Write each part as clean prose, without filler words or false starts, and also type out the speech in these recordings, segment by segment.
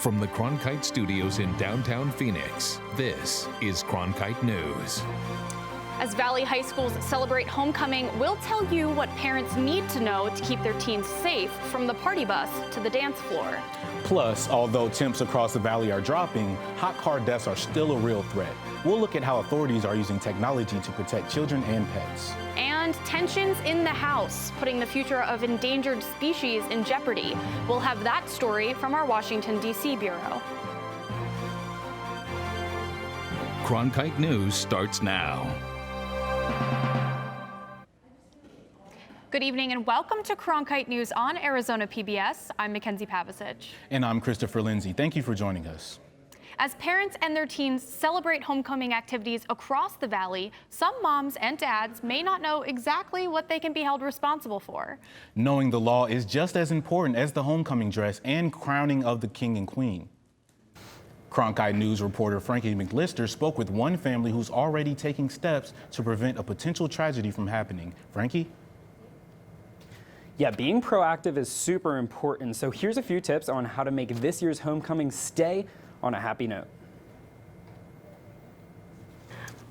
From the Cronkite studios in downtown Phoenix, this is Cronkite News. As Valley High Schools celebrate homecoming, we'll tell you what parents need to know to keep their teens safe from the party bus to the dance floor. Plus, although temps across the valley are dropping, hot car deaths are still a real threat. We'll look at how authorities are using technology to protect children and pets. And tensions in the House, putting the future of endangered species in jeopardy. We'll have that story from our Washington, D.C. bureau. Cronkite News starts now. Good evening and welcome to Cronkite News on Arizona PBS. I'm Mackenzie Pavicic. And I'm Christopher Lindsay. Thank you for joining us. As parents and their teens celebrate homecoming activities across the valley, some moms and dads may not know exactly what they can be held responsible for. Knowing the law is just as important as the homecoming dress and crowning of the king and queen. Cronkite News reporter Frankie McLister spoke with one family who's already taking steps to prevent a potential tragedy from happening. Frankie? Yeah, being proactive is super important. So here's a few tips on how to make this year's homecoming stay on a happy note.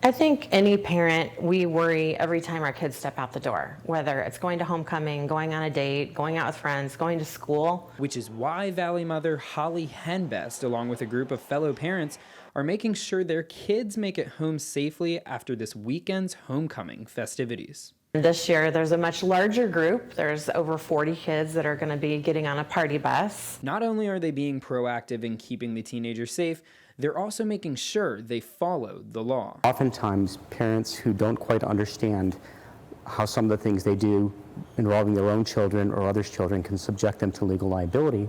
I think any parent, we worry every time our kids step out the door, whether it's going to homecoming, going on a date, going out with friends, going to school. Which is why Valley mother Holly Henbest, along with a group of fellow parents, are making sure their kids make it home safely after this weekend's homecoming festivities. This year, there's a much larger group. There's over 40 kids that are going to be getting on a party bus. Not only are they being proactive in keeping the teenagers safe, they're also making sure they follow the law. Oftentimes, parents who don't quite understand how some of the things they do involving their own children or others' children can subject them to legal liability,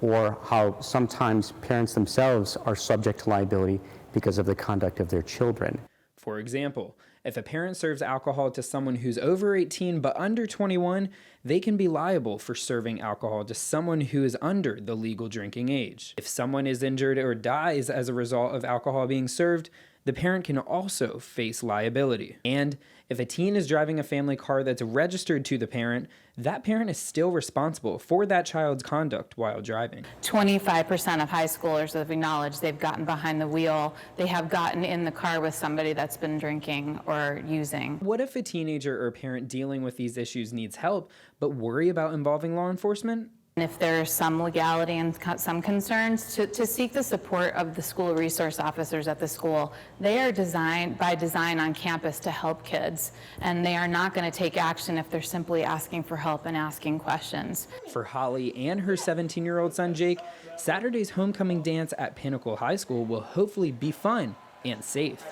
or how sometimes parents themselves are subject to liability because of the conduct of their children. For example, if a parent serves alcohol to someone who's over 18 but under 21, they can be liable for serving alcohol to someone who is under the legal drinking age. If someone is injured or dies as a result of alcohol being served, the parent can also face liability. And if a teen is driving a family car that's registered to the parent, that parent is still responsible for that child's conduct while driving. 25% of high schoolers have acknowledged they've gotten behind the wheel. They have gotten in the car with somebody that's been drinking or using. What if a teenager or parent dealing with these issues needs help, but worry about involving law enforcement? If there's some legality and some concerns, to seek the support of the school resource officers at the school. They are designed by design on campus to help kids, and they are not going to take action if they're simply asking for help and asking questions. For Holly and her 17-year-old son Jake, Saturday's homecoming dance at Pinnacle High School will hopefully be fun and safe.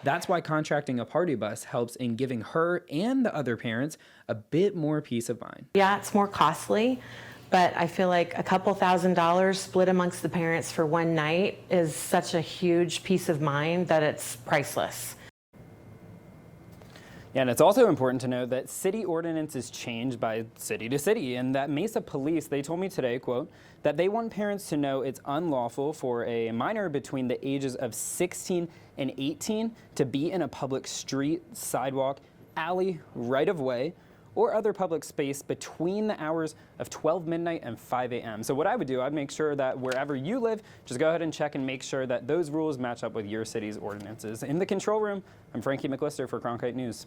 That's why contracting a party bus helps in giving her and the other parents a bit more peace of mind. Yeah, it's more costly, but I feel like a couple $1,000s split amongst the parents for one night is such a huge peace of mind that it's priceless. Yeah, and it's also important to know that city ordinances change by city to city, and that Mesa Police, they told me today, quote, that they want parents to know it's unlawful for a minor between the ages of 16 and 18 to be in a public street, sidewalk, alley, right-of-way, or other public space between the hours of 12 midnight and 5 a.m. So what I would do, I'd make sure that wherever you live, just go ahead and check and make sure that those rules match up with your city's ordinances. In the control room, I'm Frankie McLister for Cronkite News.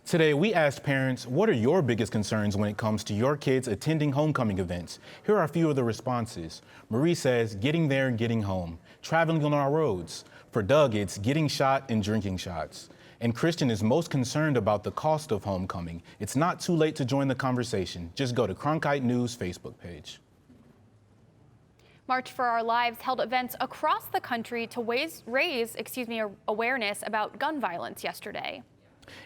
Today, we asked parents, what are your biggest concerns when it comes to your kids attending homecoming events? Here are a few of the responses. Marie says, getting there and getting home, traveling on our roads. For Doug, it's getting shot and drinking shots. And Christian is most concerned about the cost of homecoming. It's not too late to join the conversation. Just go to Cronkite News Facebook page. March for Our Lives held events across the country to raise awareness about gun violence yesterday.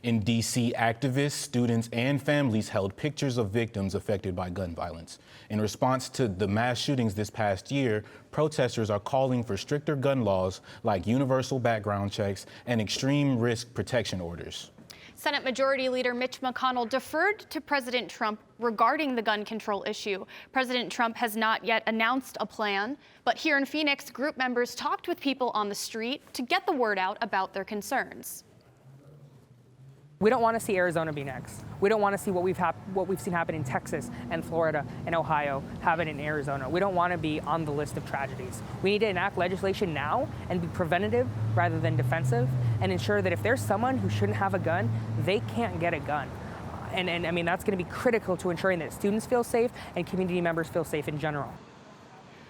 In D.C., activists, students, and families held pictures of victims affected by gun violence. In response to the mass shootings this past year, protesters are calling for stricter gun laws like universal background checks and extreme risk protection orders. Senate Majority Leader Mitch McConnell deferred to President Trump regarding the gun control issue. President Trump has not yet announced a plan, but here in Phoenix, group members talked with people on the street to get the word out about their concerns. We don't want to see Arizona be next. We don't want to see what we've seen happen in Texas and Florida and Ohio happen in Arizona. We don't want to be on the list of tragedies. We need to enact legislation now and be preventative rather than defensive, and ensure that if there's someone who shouldn't have a gun, they can't get a gun. And I mean, that's going to be critical to ensuring that students feel safe and community members feel safe in general.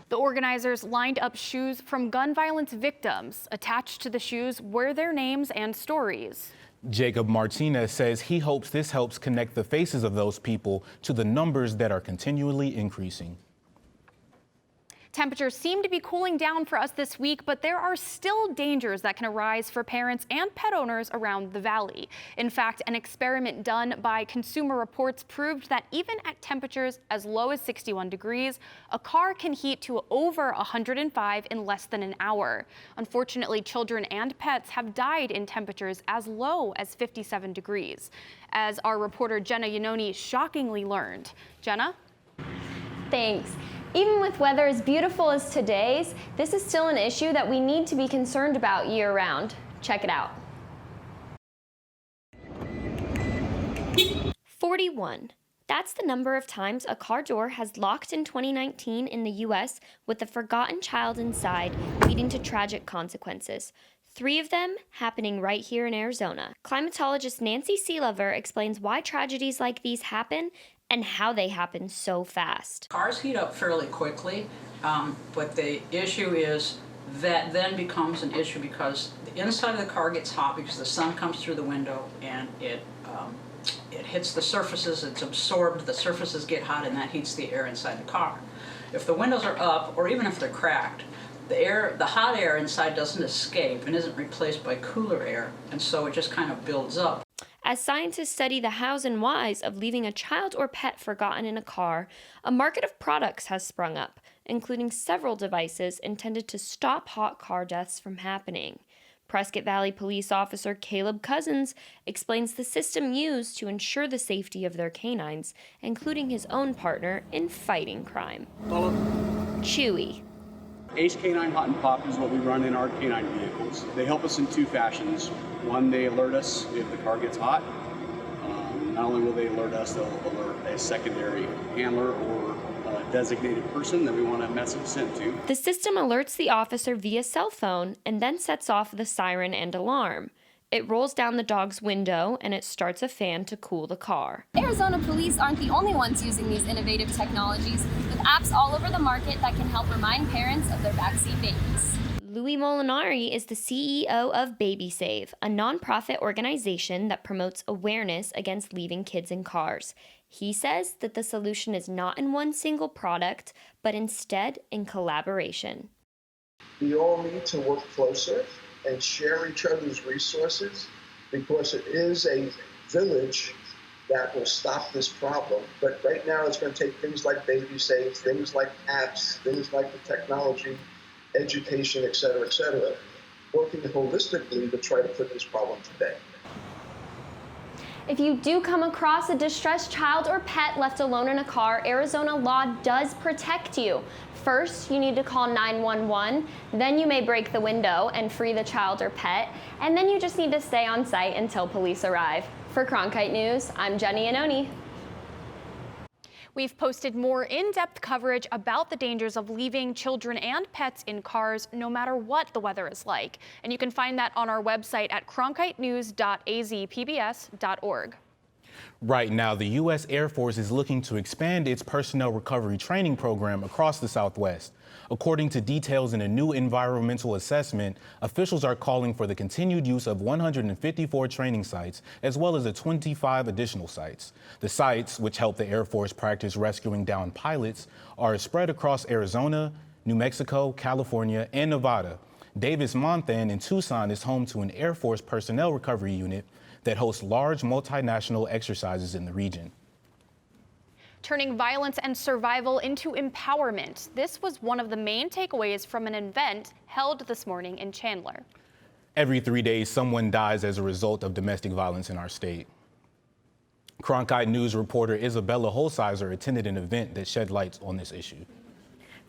The organizers lined up shoes from gun violence victims. Attached to the shoes were their names and stories. Jacob Martinez says he hopes this helps connect the faces of those people to the numbers that are continually increasing. Temperatures seem to be cooling down for us this week, but there are still dangers that can arise for parents and pet owners around the valley. In fact, an experiment done by Consumer Reports proved that even at temperatures as low as 61 degrees, a car can heat to over 105 in less than an hour. Unfortunately, children and pets have died in temperatures as low as 57 degrees, as our reporter Jenna Yanoni shockingly learned. Jenna? Thanks. Even with weather as beautiful as today's, this is still an issue that we need to be concerned about year-round. Check it out. 41. That's the number of times a car door has locked in 2019 in the U.S. with a forgotten child inside, leading to tragic consequences. 3 of them happening right here in Arizona. Climatologist Nancy Seelover explains why tragedies like these happen and how they happen so fast. Cars heat up fairly quickly, but the issue is that then becomes an issue because the inside of the car gets hot because the sun comes through the window and it hits the surfaces, it's absorbed, the surfaces get hot, and that heats the air inside the car. If the windows are up, or even if they're cracked, the hot air inside doesn't escape and isn't replaced by cooler air, and so it just kind of builds up. As scientists study the hows and whys of leaving a child or pet forgotten in a car, a market of products has sprung up, including several devices intended to stop hot car deaths from happening. Prescott Valley Police Officer Caleb Cousins explains the system used to ensure the safety of their canines, including his own partner in fighting crime. Chewy. Ace Canine Hot and Pop is what we run in our canine vehicles. They help us in 2 fashions. One, they alert us if the car gets hot. Not only will they alert us, they'll alert a secondary handler or a designated person that we want a message sent to. The system alerts the officer via cell phone and then sets off the siren and alarm. It rolls down the dog's window and it starts a fan to cool the car. Arizona police aren't the only ones using these innovative technologies, with apps all over the market that can help remind parents of their backseat babies. Louis Molinari is the CEO of Baby Save, a nonprofit organization that promotes awareness against leaving kids in cars. He says that the solution is not in one single product, but instead in collaboration. We all need to work closer and share each other's resources, because it is a village that will stop this problem. But right now it's going to take things like Baby Save, things like apps, things like the technology, education, et cetera, working holistically to try to put this problem to bed. If you do come across a distressed child or pet left alone in a car, Arizona law does protect you. First, you need to call 911, then you may break the window and free the child or pet, and then you just need to stay on site until police arrive. For Cronkite News, I'm Jenny Yanoni. We've posted more in-depth coverage about the dangers of leaving children and pets in cars no matter what the weather is like. And you can find that on our website at cronkitenews.azpbs.org. Right now, the U.S. Air Force is looking to expand its personnel recovery training program across the Southwest. According to details in a new environmental assessment, officials are calling for the continued use of 154 training sites, as well as 25 additional sites. The sites, which help the Air Force practice rescuing downed pilots, are spread across Arizona, New Mexico, California, and Nevada. Davis-Monthan in Tucson is home to an Air Force personnel recovery unit that hosts large multinational exercises in the region. Turning violence and survival into empowerment. This was one of the main takeaways from an event held this morning in Chandler. Every 3 days, someone dies as a result of domestic violence in our state. Cronkite News reporter Isabella Holsizer attended an event that shed light on this issue.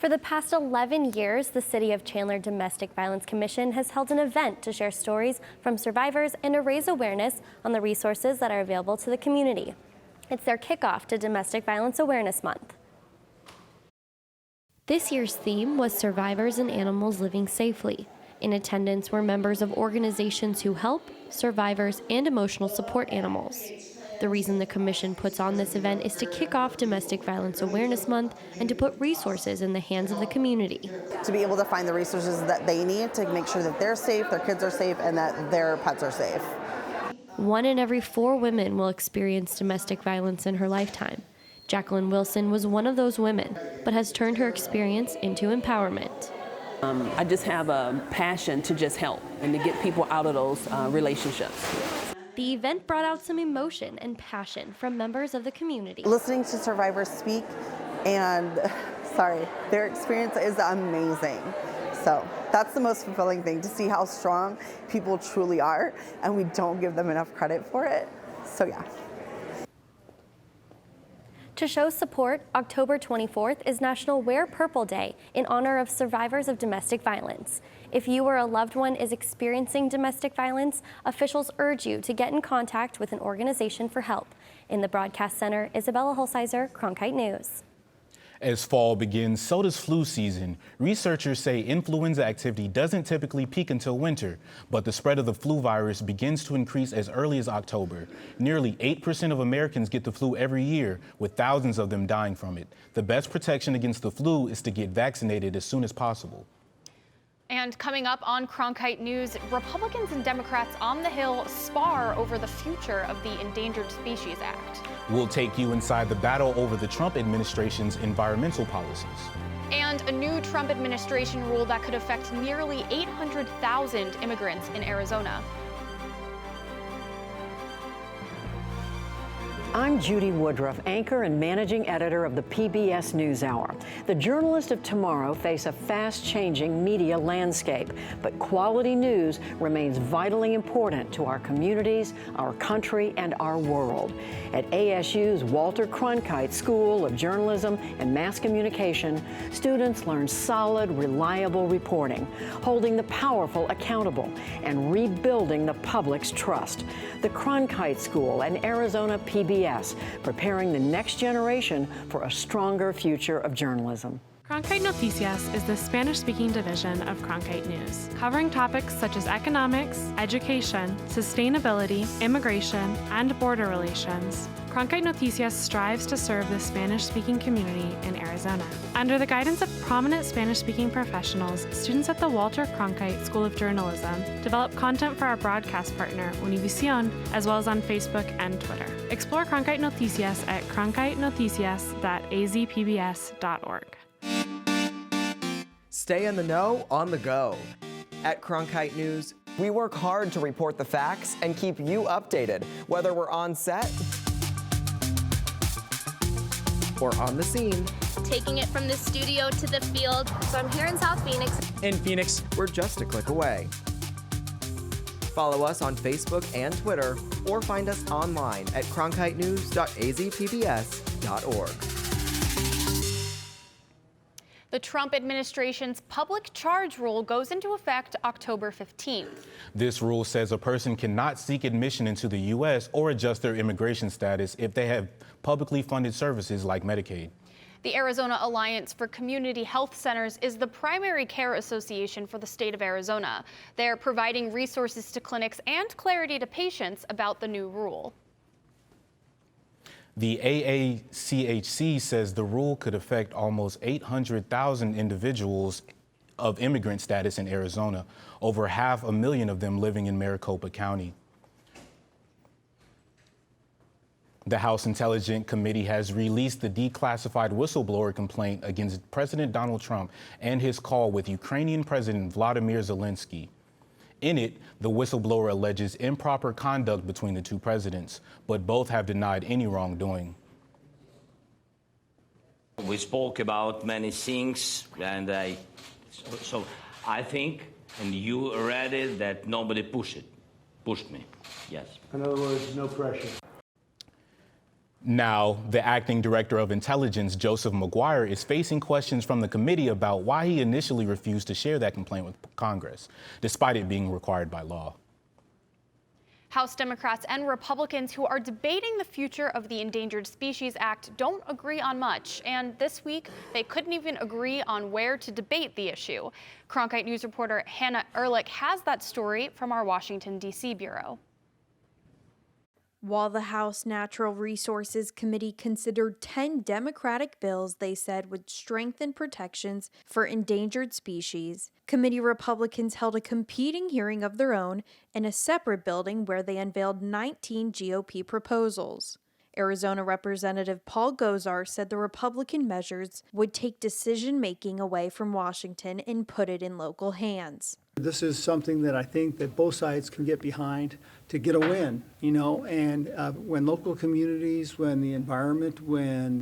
For the past 11 years, the City of Chandler Domestic Violence Commission has held an event to share stories from survivors and to raise awareness on the resources that are available to the community. It's their kickoff to Domestic Violence Awareness Month. This year's theme was Survivors and Animals Living Safely. In attendance were members of organizations who help, survivors, and emotional support animals. The reason the Commission puts on this event is to kick off Domestic Violence Awareness Month and to put resources in the hands of the community. To be able to find the resources that they need to make sure that they're safe, their kids are safe, and that their pets are safe. 1 in every 4 women will experience domestic violence in her lifetime. Jacqueline Wilson was one of those women, but has turned her experience into empowerment. I just have a passion to just help and to get people out of those relationships. The event brought out some emotion and passion from members of the community. Listening to survivors speak and, their experience is amazing. So that's the most fulfilling thing, to see how strong people truly are, and we don't give them enough credit for it. So yeah. To show support, October 24th is National Wear Purple Day in honor of survivors of domestic violence. If you or a loved one is experiencing domestic violence, officials urge you to get in contact with an organization for help. In the Broadcast Center, Isabella Holsizer, Cronkite News. As fall begins, so does flu season. Researchers say influenza activity doesn't typically peak until winter, but the spread of the flu virus begins to increase as early as October. Nearly 8% of Americans get the flu every year, with thousands of them dying from it. The best protection against the flu is to get vaccinated as soon as possible. And coming up on Cronkite News, Republicans and Democrats on the Hill spar over the future of the Endangered Species Act. We'll take you inside the battle over the Trump administration's environmental policies. And a new Trump administration rule that could affect nearly 800,000 immigrants in Arizona. I'm Judy Woodruff, anchor and managing editor of the PBS NewsHour. The journalists of tomorrow face a fast-changing media landscape, but quality news remains vitally important to our communities, our country, and our world. At ASU's Walter Cronkite School of Journalism and Mass Communication, students learn solid, reliable reporting, holding the powerful accountable, and rebuilding the public's trust. The Cronkite School and Arizona PBS, preparing the next generation for a stronger future of journalism. Cronkite Noticias is the Spanish-speaking division of Cronkite News, covering topics such as economics, education, sustainability, immigration, and border relations. Cronkite Noticias strives to serve the Spanish-speaking community in Arizona. Under the guidance of prominent Spanish-speaking professionals, students at the Walter Cronkite School of Journalism develop content for our broadcast partner, Univision, as well as on Facebook and Twitter. Explore Cronkite Noticias at cronkitenoticias.azpbs.org. Stay in the know on the go. At Cronkite News, we work hard to report the facts and keep you updated, whether we're on set or on the scene. Taking it from the studio to the field. So I'm here in South Phoenix. In Phoenix, we're just a click away. Follow us on Facebook and Twitter, or find us online at cronkitenews.azpbs.org. The Trump administration's public charge rule goes into effect October 15th. This rule says a person cannot seek admission into the U.S. or adjust their immigration status if they have publicly funded services like Medicaid. The Arizona Alliance for Community Health Centers is the primary care association for the state of Arizona. They're providing resources to clinics and clarity to patients about the new rule. The AACHC says the rule could affect almost 800,000 individuals of immigrant status in Arizona, over 500,000 of them living in Maricopa County. The House Intelligence Committee has released the declassified whistleblower complaint against President Donald Trump and his call with Ukrainian President Vladimir Zelensky. In it, the whistleblower alleges improper conduct between the two presidents, but both have denied any wrongdoing. We spoke about many things, and so I think, and you read it, that nobody pushed me. Yes. In other words, no pressure. Now, the acting director of intelligence, Joseph McGuire, is facing questions from the committee about why he initially refused to share that complaint with Congress, despite it being required by law. House Democrats and Republicans who are debating the future of the Endangered Species Act don't agree on much. And this week, they couldn't even agree on where to debate the issue. Cronkite News reporter Hannah Ehrlich has that story from our Washington, D.C. bureau. While the House Natural Resources Committee considered 10 Democratic bills they said would strengthen protections for endangered species, committee Republicans held a competing hearing of their own in a separate building where they unveiled 19 GOP proposals. Arizona Representative Paul Gosar said the Republican measures would take decision-making away from Washington and put it in local hands. This is something that I think that both sides can get behind to get a win, and when local communities, when the environment, when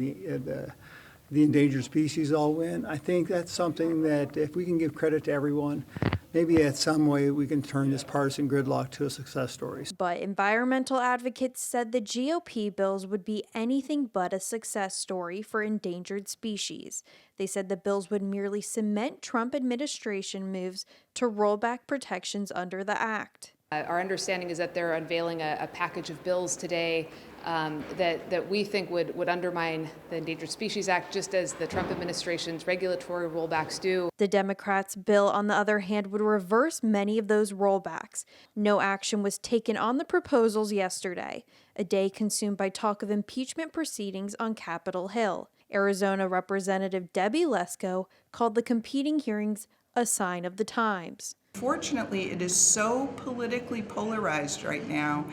the endangered species all win, I think that's something that if we can give credit to everyone, maybe at some way we can turn this partisan gridlock to a success story. But environmental advocates said the GOP bills would be anything but a success story for endangered species. They said the bills would merely cement Trump administration moves to roll back protections under the act. Our understanding is that they're unveiling a package of bills today that we think would undermine the Endangered Species Act, just as the Trump administration's regulatory rollbacks do. The Democrats' bill, on the other hand, would reverse many of those rollbacks. No action was taken on the proposals yesterday, a day consumed by talk of impeachment proceedings on Capitol Hill. Arizona Representative Debbie Lesko called the competing hearings a sign of the times. Fortunately, it is so politically polarized right now.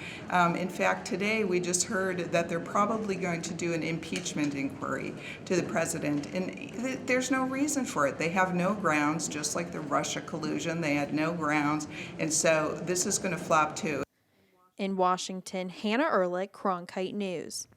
In fact, today we just heard that they're probably going to do an impeachment inquiry to the president, and there's no reason for it. They have no grounds, just like the Russia collusion. They had no grounds, and so this is going to flop too. In Washington, Hannah Ehrlich, Cronkite News.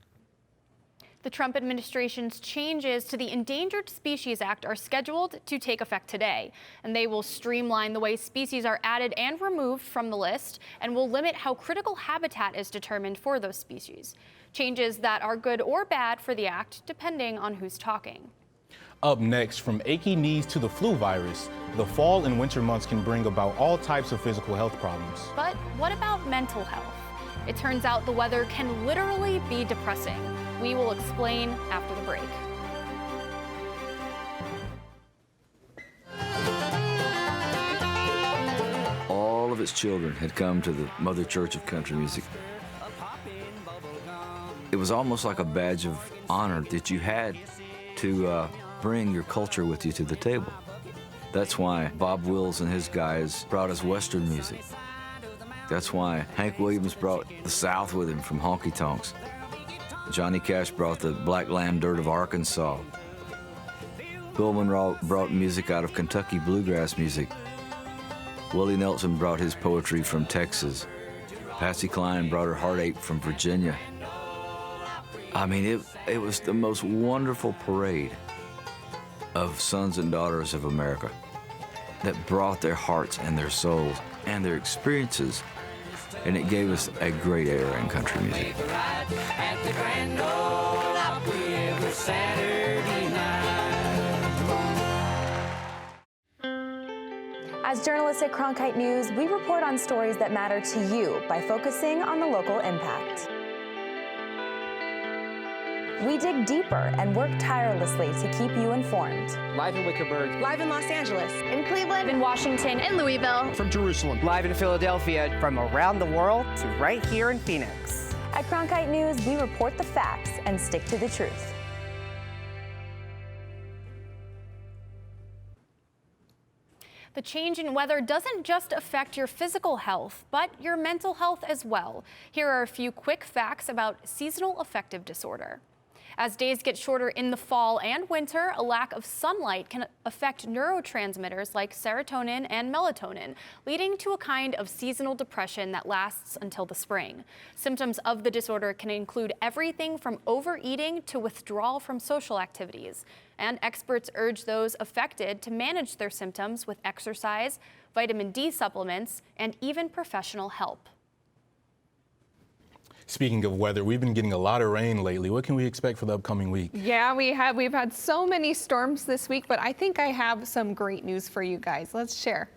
The Trump administration's changes to the Endangered Species Act are scheduled to take effect today, and they will streamline the way species are added and removed from the list and will limit how critical habitat is determined for those species. Changes that are good or bad for the act, depending on who's talking. Up next, from achy knees to the flu virus, the fall and winter months can bring about all types of physical health problems. But what about mental health? It turns out the weather can literally be depressing. We will explain after the break. All of its children had come to the Mother Church of Country Music. It was almost like a badge of honor that you had to bring your culture with you to the table. That's why Bob Wills and his guys brought us Western music. That's why Hank Williams brought the South with him from honky tonks. Johnny Cash brought the Black Lamb Dirt of Arkansas. Bill Monroe brought music out of Kentucky bluegrass music. Willie Nelson brought his poetry from Texas. Patsy Cline brought her heartache from Virginia. I mean, it was the most wonderful parade of sons and daughters of America that brought their hearts and their souls and their experiences, and it gave us a great era in country music. As journalists at Cronkite News, we report on stories that matter to you by focusing on the local impact. We dig deeper and work tirelessly to keep you informed. Live in Wickerburg. Live in Los Angeles. In Cleveland. In Washington. In Louisville. From Jerusalem. Live in Philadelphia. From around the world to right here in Phoenix. At Cronkite News, we report the facts and stick to the truth. The change in weather doesn't just affect your physical health, but your mental health as well. Here are a few quick facts about seasonal affective disorder. As days get shorter in the fall and winter, a lack of sunlight can affect neurotransmitters like serotonin and melatonin, leading to a kind of seasonal depression that lasts until the spring. Symptoms of the disorder can include everything from overeating to withdrawal from social activities. And experts urge those affected to manage their symptoms with exercise, vitamin D supplements, and even professional help. Speaking of weather, we've been getting a lot of rain lately. What can we expect for the upcoming week? Yeah, we've had so many storms this week, but I think I have some great news for you guys. Let's share.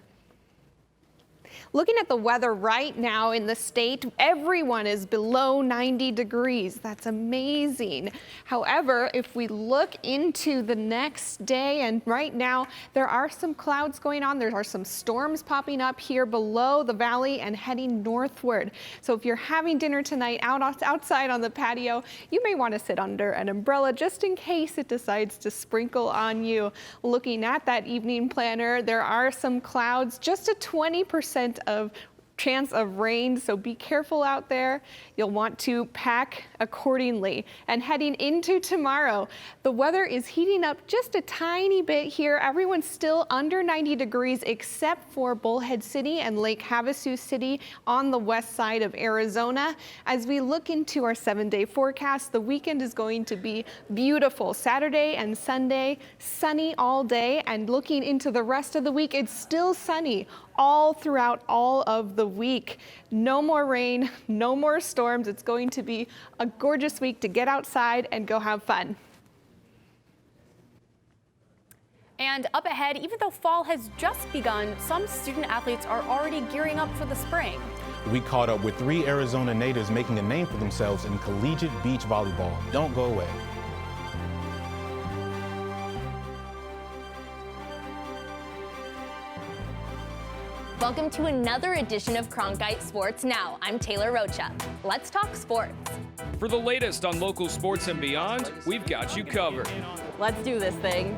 Looking at the weather right now in the state, everyone is below 90 degrees. That's amazing. However, if we look into the next day, and right now there are some clouds going on. There are some storms popping up here below the valley and heading northward. So if you're having dinner tonight outside on the patio, you may want to sit under an umbrella just in case it decides to sprinkle on you. Looking at that evening planner, there are some clouds, just a 20% of chance of rain, so be careful out there. You'll want to pack accordingly. And heading into tomorrow, the weather is heating up just a tiny bit here. Everyone's still under 90 degrees except for Bullhead City and Lake Havasu City on the west side of Arizona. As we look into our 7-day forecast, the weekend is going to be beautiful. Saturday and Sunday, sunny all day, and looking into the rest of the week, it's still sunny all throughout all of the week. No more rain, no more storms. It's going to be a gorgeous week to get outside and go have fun. And up ahead, even though fall has just begun, some student athletes are already gearing up for the spring. We caught up with 3 Arizona natives making a name for themselves in collegiate beach volleyball. Don't go away. Welcome to another edition of Cronkite Sports Now. I'm Taylor Rocha. Let's talk sports. For the latest on local sports and beyond, we've got you covered. Let's do this thing.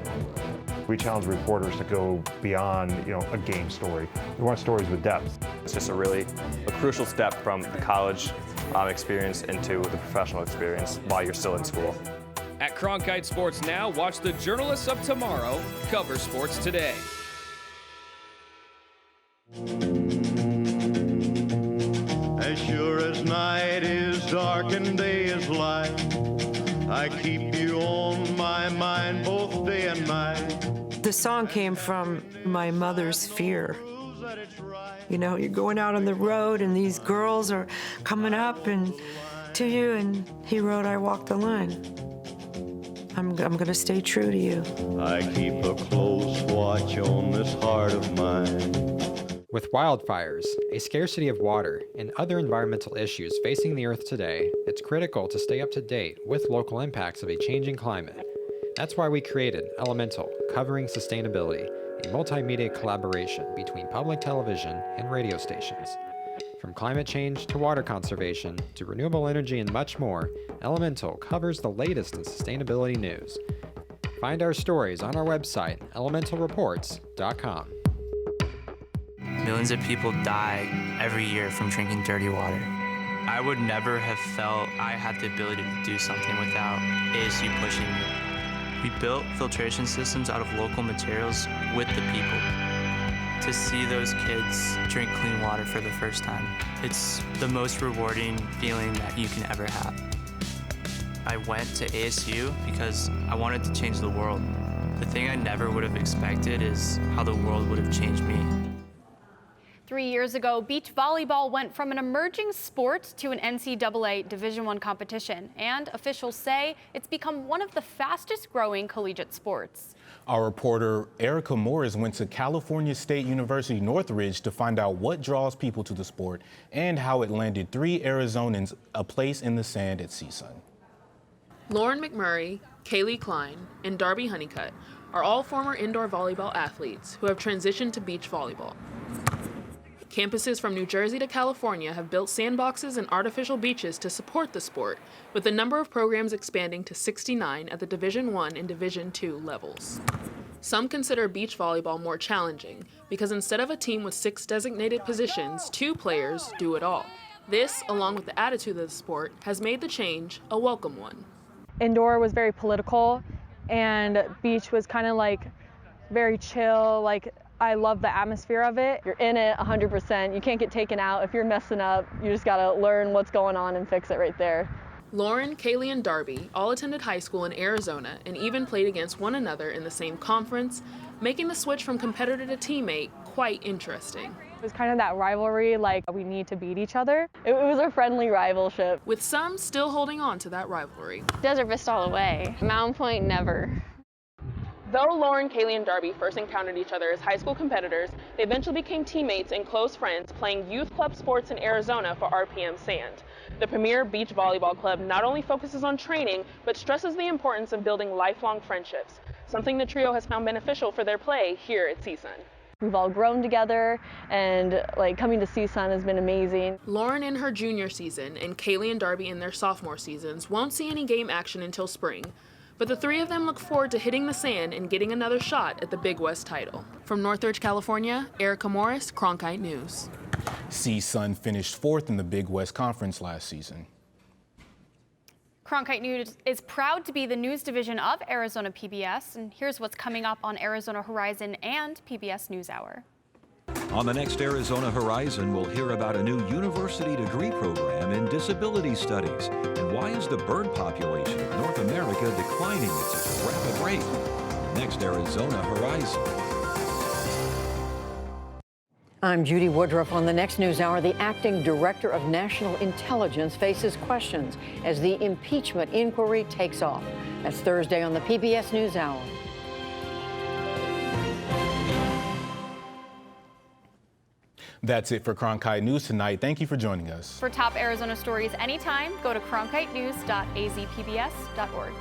We challenge reporters to go beyond, a game story. We want stories with depth. It's just a crucial step from the college experience into the professional experience while you're still in school. At Cronkite Sports Now, watch the journalists of tomorrow cover sports today. As sure as night is dark and day is light, I keep you on my mind both day and night. The song came from my mother's fear. You're going out on the road and these girls are coming up and to you, and he wrote, I walk the line. I'm gonna stay true to you. I keep a close watch on this heart of mine. With wildfires, a scarcity of water, and other environmental issues facing the Earth today, it's critical to stay up to date with local impacts of a changing climate. That's why we created Elemental, covering sustainability, a multimedia collaboration between public television and radio stations. From climate change to water conservation to renewable energy and much more, Elemental covers the latest in sustainability news. Find our stories on our website, elementalreports.com. Millions of people die every year from drinking dirty water. I would never have felt I had the ability to do something without ASU pushing me. We built filtration systems out of local materials with the people. To see those kids drink clean water for the first time, it's the most rewarding feeling that you can ever have. I went to ASU because I wanted to change the world. The thing I never would have expected is how the world would have changed me. 3 years ago, beach volleyball went from an emerging sport to an NCAA Division I competition, and officials say it's become one of the fastest growing collegiate sports. Our reporter Erica Morris went to California State University Northridge to find out what draws people to the sport and how it landed 3 Arizonans a place in the sand at CSUN. Lauren McMurray, Kaylee Klein, and Darby Honeycutt are all former indoor volleyball athletes who have transitioned to beach volleyball. Campuses from New Jersey to California have built sandboxes and artificial beaches to support the sport, with the number of programs expanding to 69 at the Division I and Division II levels. Some consider beach volleyball more challenging because instead of a team with 6 designated positions, 2 players do it all. This, along with the attitude of the sport, has made the change a welcome one. Indoor was very political, and beach was kind of like very chill, I love the atmosphere of it. You're in it 100%. You can't get taken out. If you're messing up, you just gotta learn what's going on and fix it right there. Lauren, Kaylee, and Darby all attended high school in Arizona and even played against one another in the same conference, making the switch from competitor to teammate quite interesting. It was kind of that rivalry, like we need to beat each other. It was a friendly rivalship. With some still holding on to that rivalry. Desert Vista all the way. Mountain Point, never. Though Lauren, Kaylee, and Darby first encountered each other as high school competitors, they eventually became teammates and close friends playing youth club sports in Arizona for RPM Sand. The premier beach volleyball club not only focuses on training, but stresses the importance of building lifelong friendships, something the trio has found beneficial for their play here at CSUN. We've all grown together, and coming to CSUN has been amazing. Lauren in her junior season and Kaylee and Darby in their sophomore seasons won't see any game action until spring. But the three of them look forward to hitting the sand and getting another shot at the Big West title. From Northridge, California, Erica Morris, Cronkite News. CSUN finished 4th in the Big West Conference last season. Cronkite News is proud to be the news division of Arizona PBS, and here's what's coming up on Arizona Horizon and PBS NewsHour. On the next Arizona Horizon, we'll hear about a new university degree program in disability studies. And why is the bird population of North America declining at such a rapid rate? Next Arizona Horizon. I'm Judy Woodruff. On the next NewsHour, the acting director of national intelligence faces questions as the impeachment inquiry takes off. That's Thursday on the PBS NewsHour. That's it for Cronkite News tonight. Thank you for joining us. For top Arizona stories anytime, go to cronkitenews.azpbs.org.